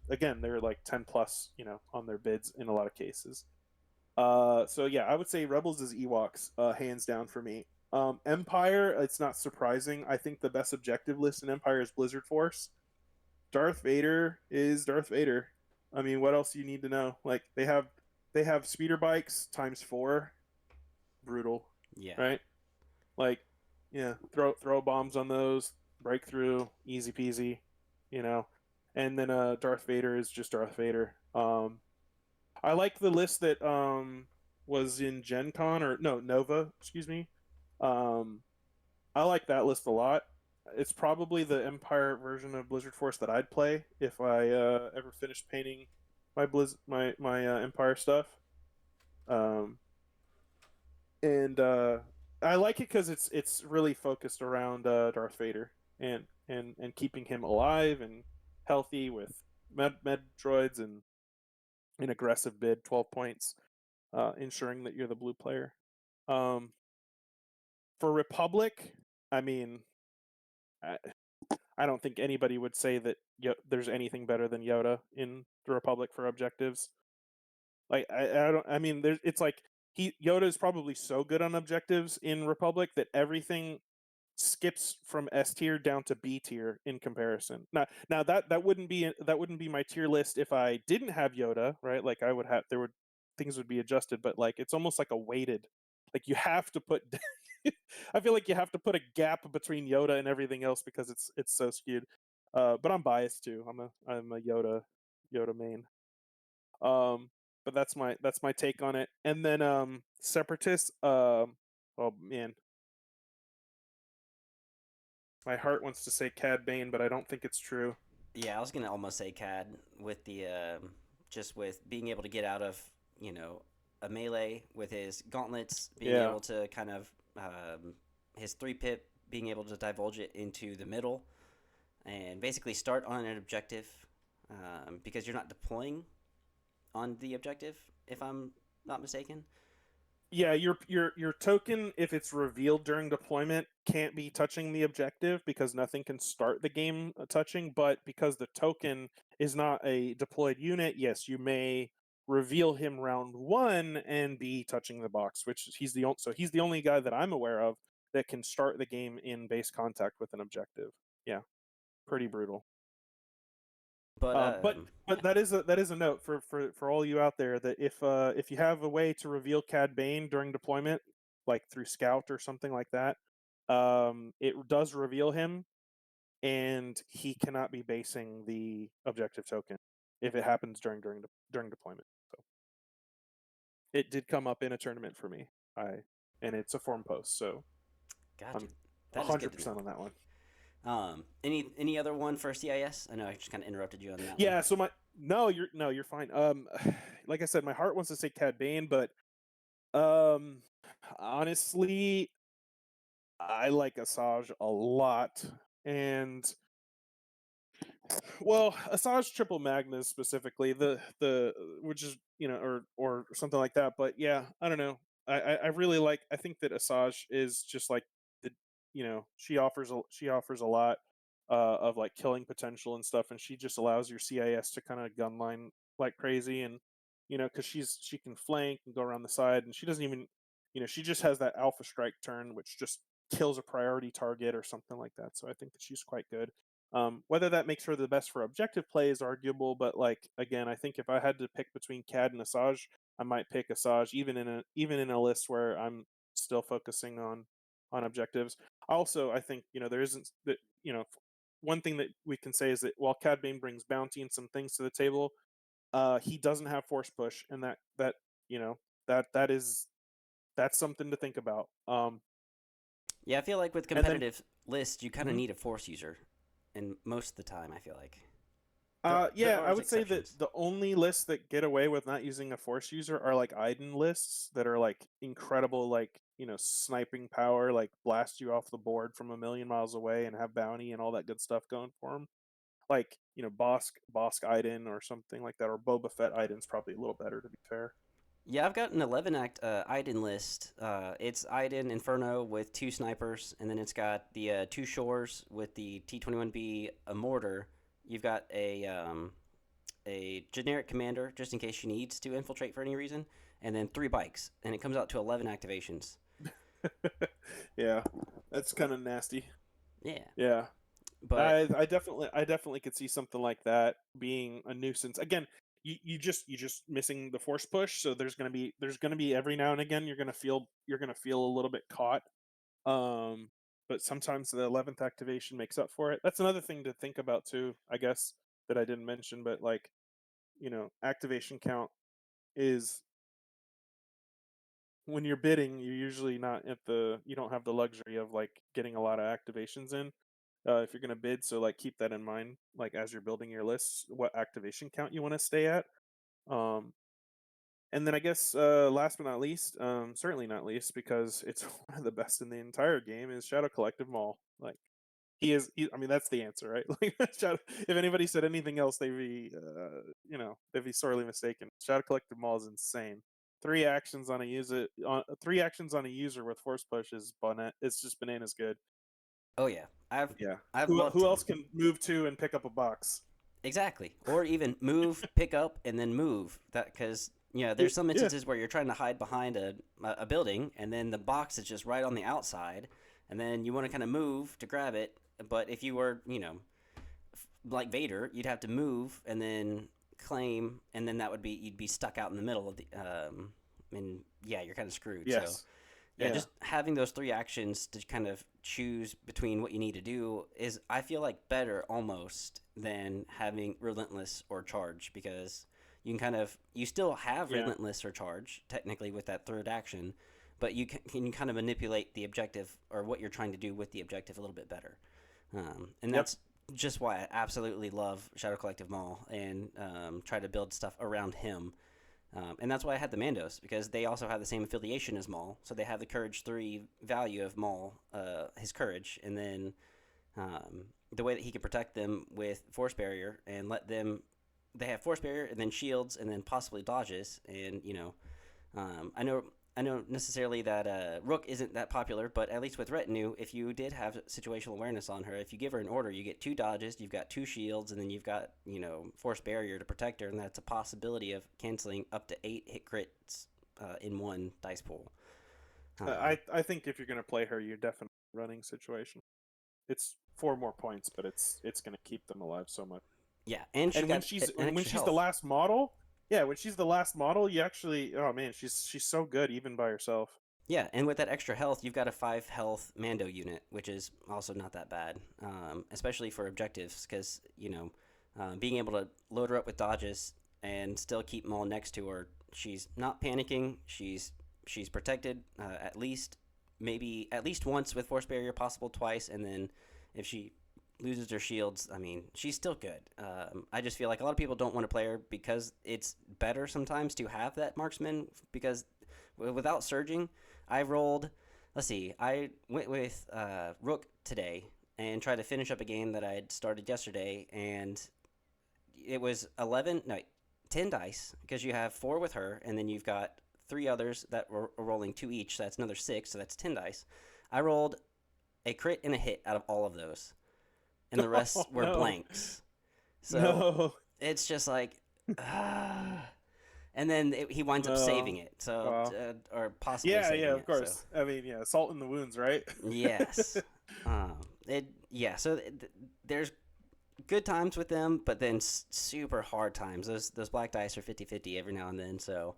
Again, they're like 10 plus, on their bids in a lot of cases. So yeah, I would say Rebels is Ewoks, hands down for me. Empire, it's not surprising. I think the best objective list in Empire is Blizzard Force. Darth Vader is Darth Vader. I mean, what else do you need to know? Like they have speeder bikes times four, brutal, Yeah. right? Like, yeah, throw bombs on those, breakthrough, easy peasy, you know. And then Darth Vader is just Darth Vader. I like the list that was in Gen Con, or no, Nova, excuse me. Um, I like that list a lot. It's probably the Empire version of Blizzard Force that I'd play if I ever finished painting my Empire stuff. Um, and I like it because it's really focused around Darth Vader and keeping him alive and healthy with med droids and an aggressive bid, 12 points, ensuring that you're the blue player. Um, for Republic, I mean, I, I don't think anybody would say that there's anything better than Yoda in the Republic for objectives. Like I don't. I mean, it's like Yoda is probably so good on objectives in Republic that everything skips from S tier down to B tier in comparison. Now that wouldn't be my tier list if I didn't have Yoda, right? Like I would have there would things would be adjusted, but like it's almost like a weighted. Like you have to put. I feel like you have to put a gap between Yoda and everything else because it's so skewed. But I'm biased too. I'm a Yoda main. Um, but that's my take on it. And then Separatists. Oh man, my heart wants to say Cad Bane, but I don't think it's true. Yeah, I was gonna almost say CAD with the just with being able to get out of a melee with his gauntlets, being Yeah, able to kind of his 3-pip, being able to divulge it into the middle and basically start on an objective because you're not deploying on the objective, if I'm not mistaken. yeah. Your token, if it's revealed during deployment, can't be touching the objective because nothing can start the game touching. But because the token is not a deployed unit, yes, you may reveal him round one and be touching the box. Which he's the only guy that I'm aware of that can start the game in base contact with an objective. Yeah, pretty brutal. But Um, but yeah, but that is a note for all you out there that if you have a way to reveal Cad Bane during deployment, like through Scout or something like that, it does reveal him, and he cannot be basing the objective token if it happens during deployment. So it did come up in a tournament for me. And it's a form post, so got you. I'm That is good to 100% know. on that one. Any other one for CIS? I know I just kind of interrupted you on that one. Yeah, so my no, you're fine. Like I said, my heart wants to say Cad Bane, but honestly, I like Asajj a lot, and well, Asajj Triple Magnus specifically, the which is or something like that. But yeah, I don't know. I really like. I think that Asajj is just like the she offers a lot of like killing potential and stuff, and she just allows your CIS to kind of gunline like crazy, and because she can flank and go around the side, and she doesn't even she just has that alpha strike turn, which just kills a priority target or something like that. So I think that she's quite good. Whether that makes her the best for objective play is arguable, but like again, I think if I had to pick between CAD and Asajj, I might pick Asajj, even in a list where I'm still focusing on objectives. Also, I think there isn't that one thing that we can say is that while Cad Bane brings bounty and some things to the table, he doesn't have force push, and that you know that's something to think about. Yeah, I feel like with And then competitive lists, you kind of mhm. need a force user, and most of the time, I feel like there Yeah, are I would say that exceptions. the only lists that get away with not using a force user are like Iden lists that are like incredible, like sniping power, like blast you off the board from a million miles away and have bounty and all that good stuff going for them. Like Bosk Iden or something like that, or Boba Fett Iden's probably a little better to be fair. Yeah, I've got an 11 act Iden list. It's Iden Inferno with two snipers, and then it's got the two shores with the T-21B, a mortar. You've got a generic commander just in case she needs to infiltrate for any reason, and then three bikes, and it comes out to 11 activations. Yeah, that's kind of nasty. Yeah, Yeah. but I definitely could see something like that being a nuisance. Again, you just missing the force push, so there's gonna be every now and again you're gonna feel a little bit caught. Um, but sometimes the 11th activation makes up for it. That's another thing to think about too, I guess, that I didn't mention. But like activation count is when you're bidding, you're usually not at you don't have the luxury of like getting a lot of activations in if you're going to bid. So like keep that in mind, like as you're building your lists, what activation count you want to stay at. Um, and then I guess last but not least, certainly not least, because it's one of the best in the entire game, is Shadow Collective Maul. Like I mean, that's the answer, right? Like Shadow, if anybody said anything else, they'd be sorely mistaken. Shadow Collective Maul is insane. Three actions on a user with force push is it's just bananas good. oh yeah, Yeah. I've Who loved else him. can move to and pick up a box? Exactly. Or even move, pick up, and then move. That because there's some Yeah. instances where you're trying to hide behind a building, and then the box is just right on the outside, and then you want to kind of move to grab it. But if you were like Vader, you'd have to move and then claim, and then that would be you'd be stuck out in the middle of the and yeah, you're kind of screwed. So Yes. yeah, Yeah. just having those three actions to kind of choose between what you need to do is, I feel like, better almost than having relentless or charge, because you still have Yeah. relentless or charge technically with that third action, but you can kind of manipulate the objective or what you're trying to do with the objective a little bit better. And Yep. that's just why I absolutely love Shadow Collective Maul and try to build stuff around him. And that's why I had the Mandos, because they also have the same affiliation as Maul. So they have the Courage 3 value of Maul, his courage, and then the way that he can protect them with Force Barrier and let them. They have Force Barrier and then shields and then possibly dodges. And, I know necessarily that Rook isn't that popular, but at least with Retinue, if you did have situational awareness on her, if you give her an order, you get two dodges, you've got two shields, and then you've got force barrier to protect her, and that's a possibility of canceling up to 8 hit crits in one dice pool. I think if you're gonna play her, you're definitely running situation. It's 4 more points, but it's gonna keep them alive so much. Yeah, and she's And when got she's an when extra she's the health. last model, yeah, when she's the last model, you actually, oh man, she's so good even by herself. Yeah, and with that extra health, you've got a 5 health Mando unit, which is also not that bad, especially for objectives, because, being able to load her up with dodges and still keep Maul next to her, she's not panicking, she's protected at least, maybe at least once with Force Barrier, possible twice, and then if she loses her shields, I mean, she's still good. I just feel like a lot of people don't want to play her because it's better sometimes to have that marksman, because without surging, I rolled let's see. I went with Rook today and tried to finish up a game that I had started yesterday, and it was 11, no, 10 dice because you have four with her, and then you've got three others that were rolling two each. So that's another six. So that's 10 dice. I rolled a crit and a hit out of all of those, and the Oh rest were no, blanks. So no, it's just like, and then he winds up saving no. it. So, Wow. or possibly Yeah, yeah, saving of it. So, course. I mean, yeah, salt in the wounds, right? yes. Yeah. So there's good times with them, but then super hard times. Those black dice are 50-50 every now and then. So,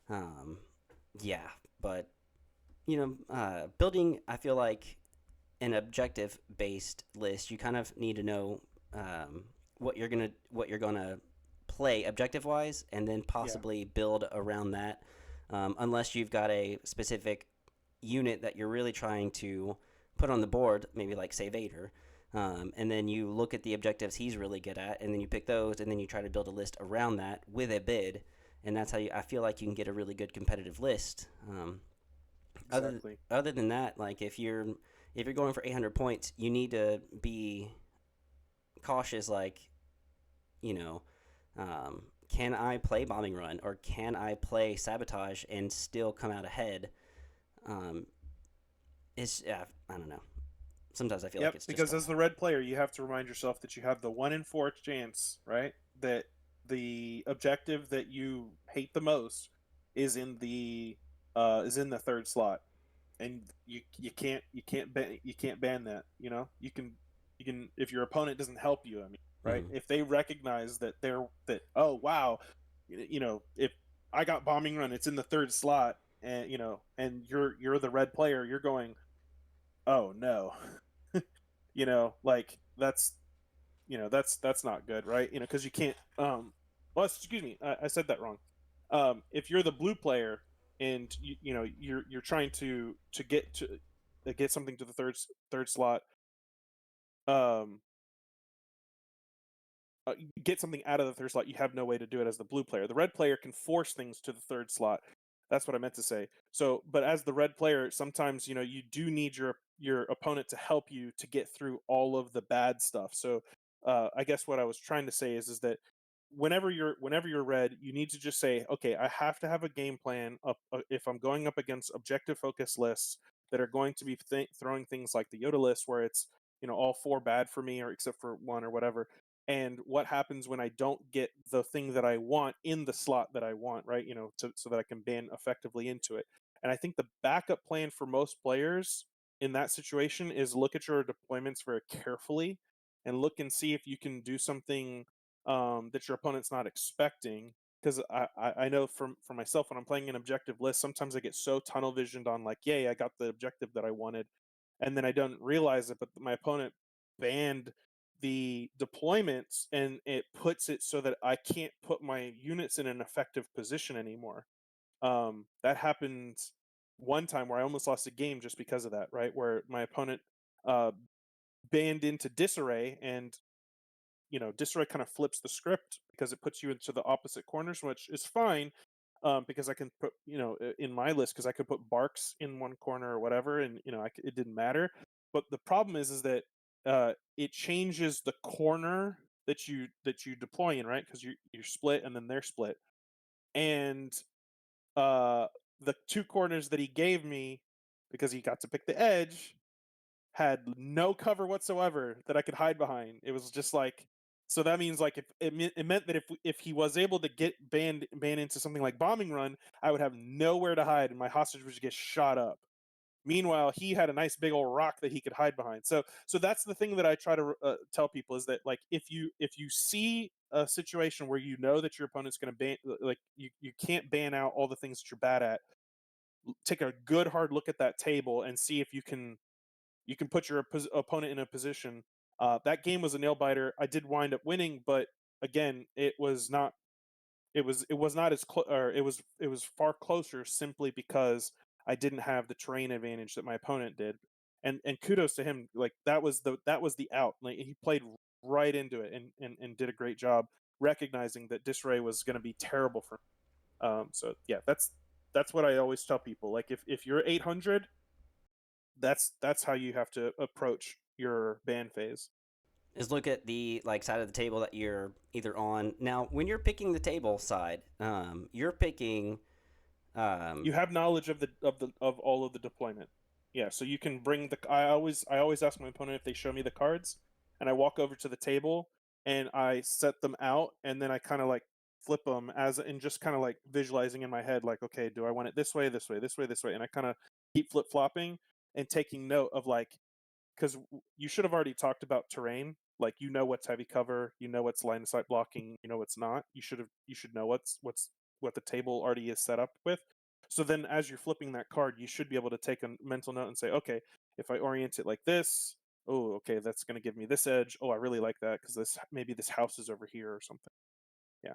um, yeah. But building, I feel like an objective based list, you kind of need to know what you're gonna play objective wise, and then Yeah, possibly build around that. Unless you've got a specific unit that you're really trying to put on the board, maybe like say Vader. And then you look at the objectives he's really good at, and then you pick those, and then you try to build a list around that with a bid, and that's how I feel like you can get a really good competitive list. Other exactly. other than that, like if you're going for 800 points, you need to be cautious. Like you know, can I play bombing run or can I play sabotage and still come out ahead? Um, it's I don't know. Sometimes I feel like Yep, it's just because as the red player, you have to remind yourself that you have the 1 in 4 chance, right? That the objective that you hate the most is in the third slot, and you can't ban that. You can if your opponent doesn't help you. I mean, right? mm, If they recognize that oh wow, if I got bombing run, it's in the third slot, and and you're the red player, you're going, oh no. Like that's not good, right? Because you can't well, excuse me, I said that wrong. If you're the blue player and you're trying to get something to the third slot, um get something out of the third slot, you have no way to do it as the blue player. The red player can force things to the third slot. That's what I meant to say. So, but as the red player, sometimes you do need your opponent to help you to get through all of the bad stuff. So, I guess what I was trying to say is that whenever you're red, you need to just say, okay, I have to have a game plan up if I'm going up against objective focus lists that are going to be throwing things like the Yoda list, where it's all four bad for me or except for one or whatever, and what happens when I don't get the thing that I want in the slot that I want, right? So that I can ban effectively into it. And I think the backup plan for most players in that situation is look at your deployments very carefully and look and see if you can do something that your opponent's not expecting. Because I know from myself when I'm playing an objective list, sometimes I get so tunnel visioned on like, yay, I got the objective that I wanted, and then I don't realize it, but my opponent banned the deployments and it puts it so that I can't put my units in an effective position anymore. That happened one time where I almost lost a game just because of that, right? Where my opponent uh, banned into disarray, and disarray kind of flips the script because it puts you into the opposite corners, which is fine, because I can put in my list because I could put barks in one corner or whatever, and it didn't matter. But the problem is that it changes the corner that you deploy in, right? Because you're split and then they're split, and uh, the two corners that he gave me, because he got to pick the edge, had no cover whatsoever that I could hide behind. It was just like, so that means like if it meant that if he was able to get banned into something like bombing run, I would have nowhere to hide and my hostage would just get shot up. Meanwhile, he had a nice big old rock that he could hide behind. So that's the thing that I try to tell people is that like if you see a situation where you know that your opponent's going to ban, like you can't ban out all the things that you're bad at, take a good hard look at that table and see if you can put your opponent in a position. That game was a nail biter. I did wind up winning, but again, it was not. It was not as or it was far closer simply because I didn't have the terrain advantage that my opponent did. And kudos to him. Like that was the out. Like he played right into it and did a great job recognizing that disarray was going to be terrible for him. So yeah, that's what I always tell people. Like if you're 800, That's how you have to approach your ban phase. Is look at the like side of the table that you're either on. Now, when you're picking the table side, you're picking. You have knowledge of all of the deployment. Yeah, so you can bring the. I always ask my opponent if they show me the cards, and I walk over to the table and I set them out, and then I kind of like flip them as and just kind of like visualizing in my head, like, okay, do I want it this way, this way, this way, this way, and I kind of keep flip flopping and taking note of like because you should have already talked about terrain. Like you know what's heavy cover, you know what's line of sight blocking, you know what's not. You should know what the table already is set up with. So then, as you're flipping that card, you should be able to take a mental note and say, okay, if I orient it like this, oh, okay, that's going to give me this edge. Oh, I really like that because this maybe this house is over here or something. Yeah,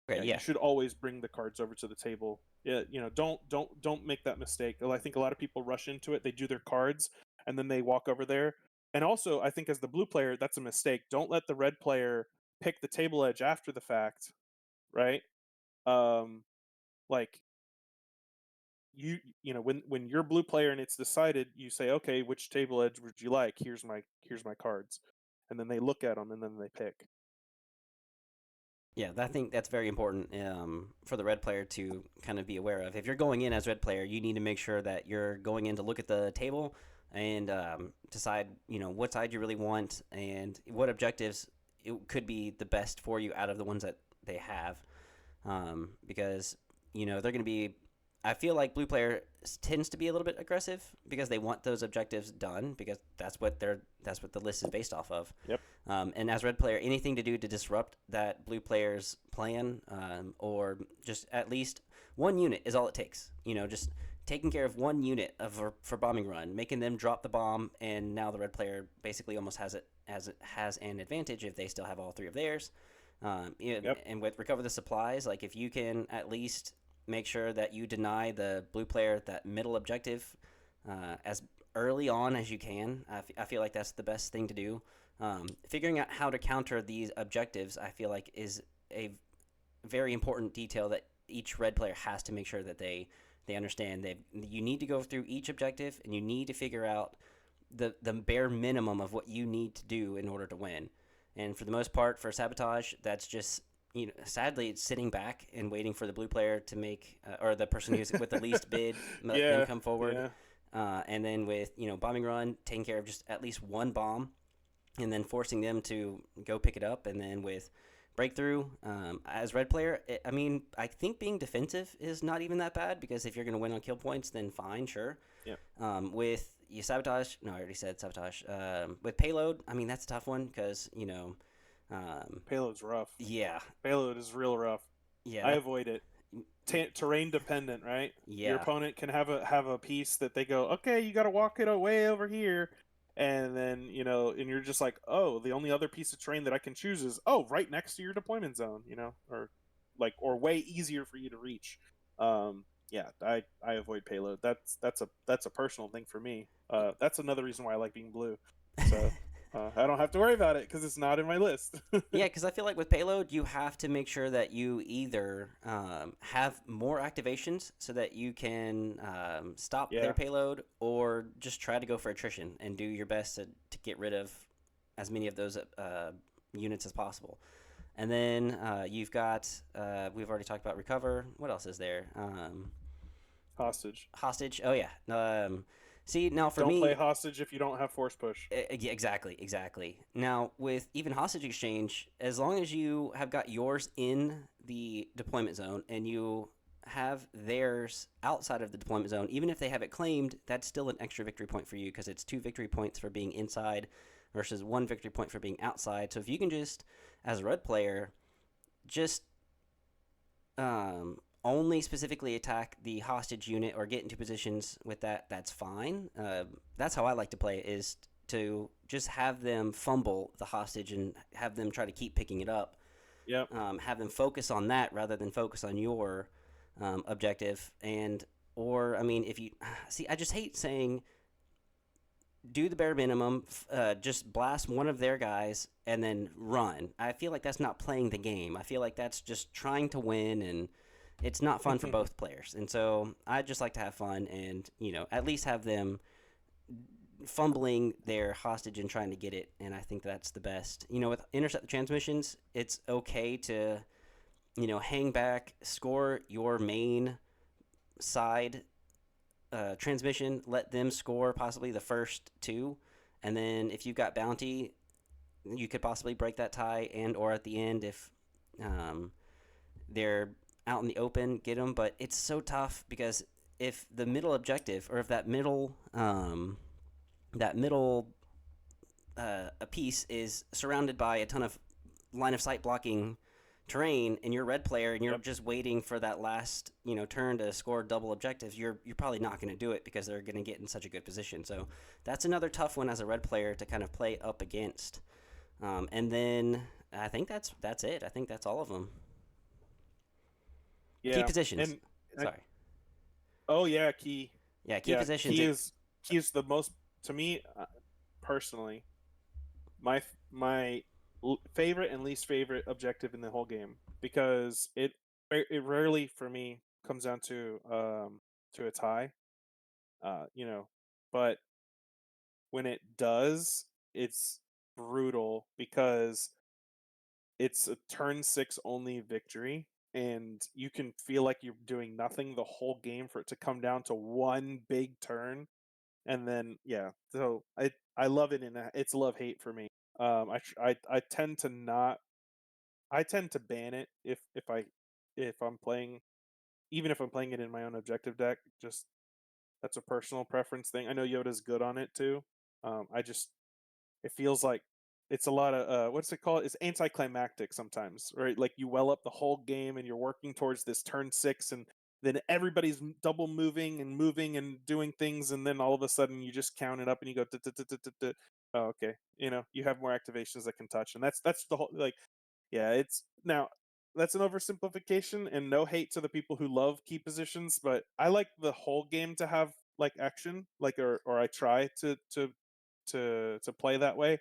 Okay, yeah. You yeah, should always bring the cards over to the table. Yeah, you know, don't make that mistake. I think a lot of people rush into it. They do their cards and then they walk over there. And also, I think as the blue player, that's a mistake. Don't let the red player pick the table edge after the fact, right? Um, like you know when you're blue player and it's decided, you say, okay, which table edge would you like? Here's my cards, and then they look at them and then they pick. yeah. I think that's very important for the red player to kind of be aware of. If you're going in as red player, you need to make sure that you're going in to look at the table and decide, what side you really want and what objectives it could be the best for you out of the ones that they have. Because they're going to be. I feel like blue player tends to be a little bit aggressive because they want those objectives done because that's what the list is based off of. Yep. And as red player, anything to do to disrupt that blue player's plan, or just at least one unit is all it takes. Just taking care of one unit for bombing run, making them drop the bomb, and now the red player basically almost has an advantage if they still have all three of theirs. Yep. And with recover the supplies, like if you can at least make sure that you deny the blue player that middle objective as early on as you can. I feel like that's the best thing to do. Figuring out how to counter these objectives, I feel like, is a very important detail that each red player has to make sure that they understand. You need to go through each objective, and you need to figure out the bare minimum of what you need to do in order to win. And for the most part, for sabotage, that's just sadly, it's sitting back and waiting for the blue player to make, or the person who's with the least bid, let them come forward. Yeah. And then with, bombing run, taking care of just at least one bomb and then forcing them to go pick it up. And then with breakthrough, as red player, I think being defensive is not even that bad because if you're going to win on kill points, then fine, sure. Yeah. With you sabotage, no, I already said sabotage. With payload, that's a tough one because, Payload's rough. yeah. Payload is real rough. Yeah. I avoid it. Terrain dependent, right? Yeah. Your opponent can have a piece that they go, okay, you got to walk it way over here, and then and you're just like, oh, the only other piece of terrain that I can choose is right next to your deployment zone, or way easier for you to reach. Yeah, I avoid payload. That's a personal thing for me. That's another reason why I like being blue. So. I don't have to worry about it because it's not in my list. Yeah, because I feel like with payload, you have to make sure that you either have more activations so that you can stop their payload, or just try to go for attrition and do your best to get rid of as many of those units as possible. And then you've got, we've already talked about recover. What else is there? Hostage. Hostage. Oh, yeah. See, now for me... Don't play hostage if you don't have force push. Yeah, exactly. Now, with even hostage exchange, as long as you have got yours in the deployment zone and you have theirs outside of the deployment zone, even if they have it claimed, that's still an extra victory point for you because it's 2 victory points for being inside versus 1 victory point for being outside. So if you can just, as a red player, just only specifically attack the hostage unit or get into positions with that's fine. That's how I like to play, is to just have them fumble the hostage and have them try to keep picking it up. Yep. Have them focus on that rather than focus on your objective. If you see, I just hate saying do the bare minimum, just blast one of their guys and then run. I feel like that's not playing the game. I feel like that's just trying to win, and it's not fun for both players. And so I just like to have fun and, at least have them fumbling their hostage and trying to get it, and I think that's the best. With intercept the transmissions, it's okay to hang back, score your main side transmission, let them score possibly the first two, and then if you've got bounty, you could possibly break that tie, and or at the end if um, they're out in the open, get them. But it's so tough because if the middle objective or if that middle a piece is surrounded by a ton of line of sight blocking terrain and you're a red player and you're Yep. just waiting for that last turn to score double objectives, you're probably not going to do it because they're going to get in such a good position. So that's another tough one as a red player to kind of play up against. And then I think that's it. I think that's all of them. Key Yeah. positions. And I, Sorry. oh yeah, key. Yeah, key Yeah, positions. key is the most to me personally. My favorite and least favorite objective in the whole game because it rarely for me comes down to a tie. You know, but when it does, it's brutal because it's a turn 6 only victory and you can feel like you're doing nothing the whole game for it to come down to one big turn. And then yeah, so I love it, and it's love hate for me. I tend to not, I tend to ban it if I'm playing, even if I'm playing it in my own objective deck. Just that's a personal preference thing. I know Yoda's good on it too. I just, it feels like it's a lot of what's it called? It's anticlimactic sometimes, right? Like you well up the whole game and you're working towards this turn 6, and then everybody's double moving and doing things, and then all of a sudden you just count it up and you go "Duh, duh, duh, duh, duh, duh." Oh, okay, you have more activations that can touch, and that's the whole, like, yeah, it's now that's an oversimplification, and no hate to the people who love key positions, but I like the whole game to have like action, like, or I try to play that way.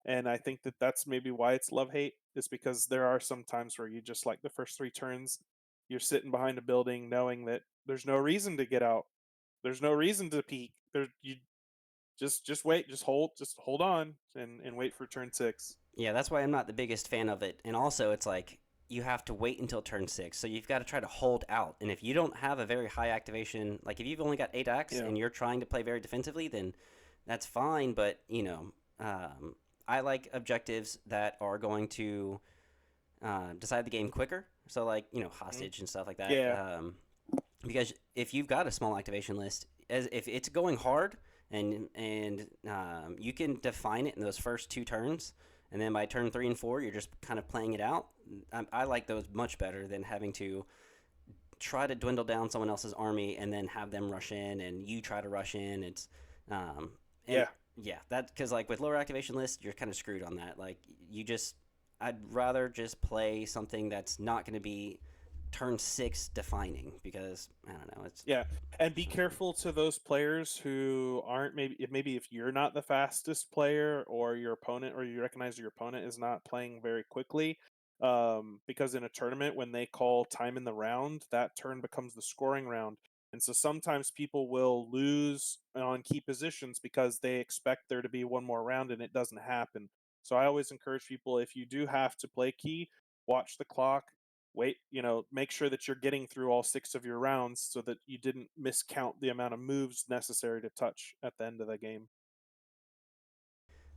And I think that that's maybe why it's love hate, is because there are some times where you just, like, the first 3 turns, you're sitting behind a building knowing that there's no reason to get out. There's no reason to peek. There you just wait, just hold on and wait for turn 6. Yeah, that's why I'm not the biggest fan of it. And also, it's like you have to wait until turn 6, so you've got to try to hold out. And if you don't have a very high activation, like if you've only got 8 acts Yeah. and you're trying to play very defensively, then that's fine. But I like objectives that are going to decide the game quicker. So like Mhm. hostage and stuff like that. Yeah. Because if you've got a small activation list, as if it's going hard and you can define it in those first 2 turns, and then by turn 3 and 4 you're just kind of playing it out. I like those much better than having to try to dwindle down someone else's army and then have them rush in and you try to rush in. It's and Yeah. yeah, that because like with lower activation lists you're kind of screwed on that. Like you just I'd rather just play something that's not going to be turn 6 defining because I don't know. It's Yeah, and be careful to those players who aren't, maybe if you're not the fastest player, or your opponent, or you recognize your opponent is not playing very quickly, because in a tournament when they call time in the round, that turn becomes the scoring round. And so sometimes people will lose on key positions because they expect there to be one more round and it doesn't happen. So I always encourage people, if you do have to play key, watch the clock, wait, make sure that you're getting through all 6 of your rounds so that you didn't miscount the amount of moves necessary to touch at the end of the game.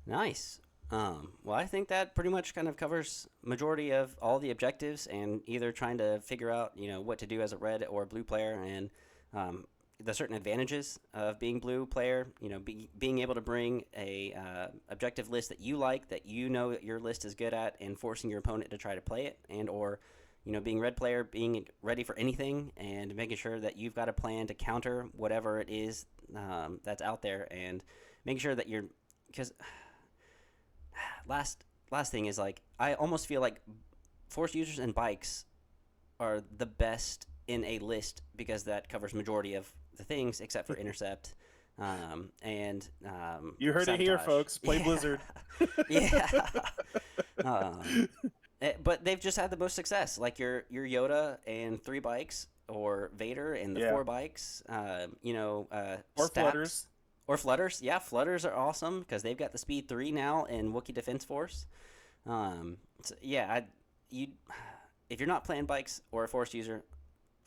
nice. Well, I think that pretty much kind of covers majority of all the objectives and either trying to figure out, what to do as a red or blue player and um, the certain advantages of being blue player, being able to bring a objective list that you like, that that your list is good at, and forcing your opponent to try to play it, and or being red player, being ready for anything and making sure that you've got a plan to counter whatever it is that's out there, and making sure that you're because last thing is like I almost feel like force users and bikes are the best in a list because that covers majority of the things except for intercept and You heard it here, sabotage. folks. Play Yeah, Blizzard. yeah. um, but they've just had the most success. Like your Yoda and 3 bikes, or Vader and the Yeah. 4 bikes. Or Staps. Flutters. Or Flutters. Yeah, Flutters are awesome because they've got the speed 3 now in Wookiee Defense Force. So yeah, you if you're not playing bikes or a Force user,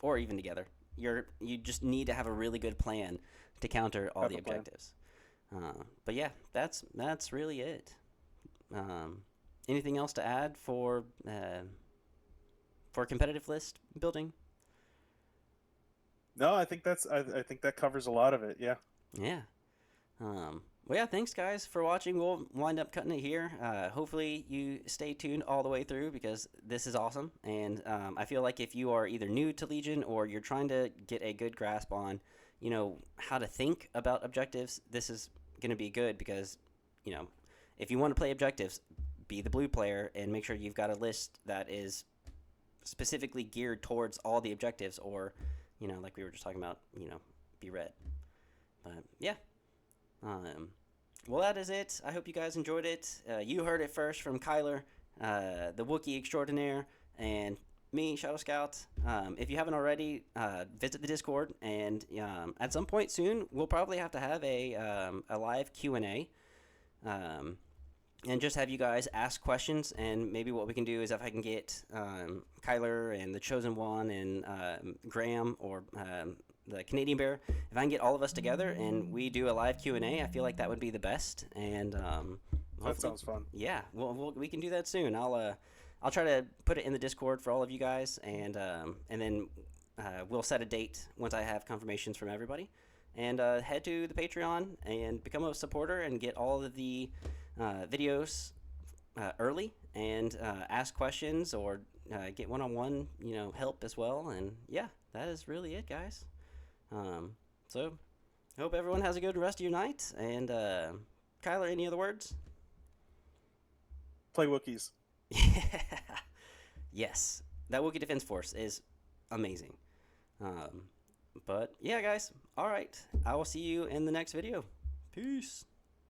or even together, you just need to have a really good plan to counter all Have the a plan. objectives. But yeah, that's really it. Um, Anything else to add for competitive list building? No, I think I think that covers a lot of it. Yeah. Yeah. Well, yeah, thanks guys for watching. We'll wind up cutting it here. Hopefully you stay tuned all the way through because this is awesome. And I feel like if you are either new to Legion or you're trying to get a good grasp on, how to think about objectives, this is going to be good because, you know, if you want to play objectives, be the blue player and make sure you've got a list that is specifically geared towards all the objectives or, like we were just talking about, be red. But yeah. Well, that is it. I hope you guys enjoyed it. You heard it first from Kyler, the Wookiee extraordinaire, and me, Shadow Scout. If you haven't already, visit the Discord, and at some point soon, we'll probably have to have a live Q&A, and just have you guys ask questions. And maybe what we can do is if I can get Kyler and the Chosen One and Graham or the Canadian Bear, if I can get all of us together and we do a live Q&A, I feel like that would be the best. And That sounds fun. yeah, we can do that soon. I'll try to put it in the Discord for all of you guys, and then we'll set a date once I have confirmations from everybody, and head to the Patreon and become a supporter and get all of the videos early, and ask questions or get one-on-one help as well. And yeah, that is really it, guys. So hope everyone has a good rest of your night. And Kyler, any other words? Play Wookiees. Yes, that Wookiee Defense Force is amazing. But yeah, guys, all right, I will see you in the next video. Peace.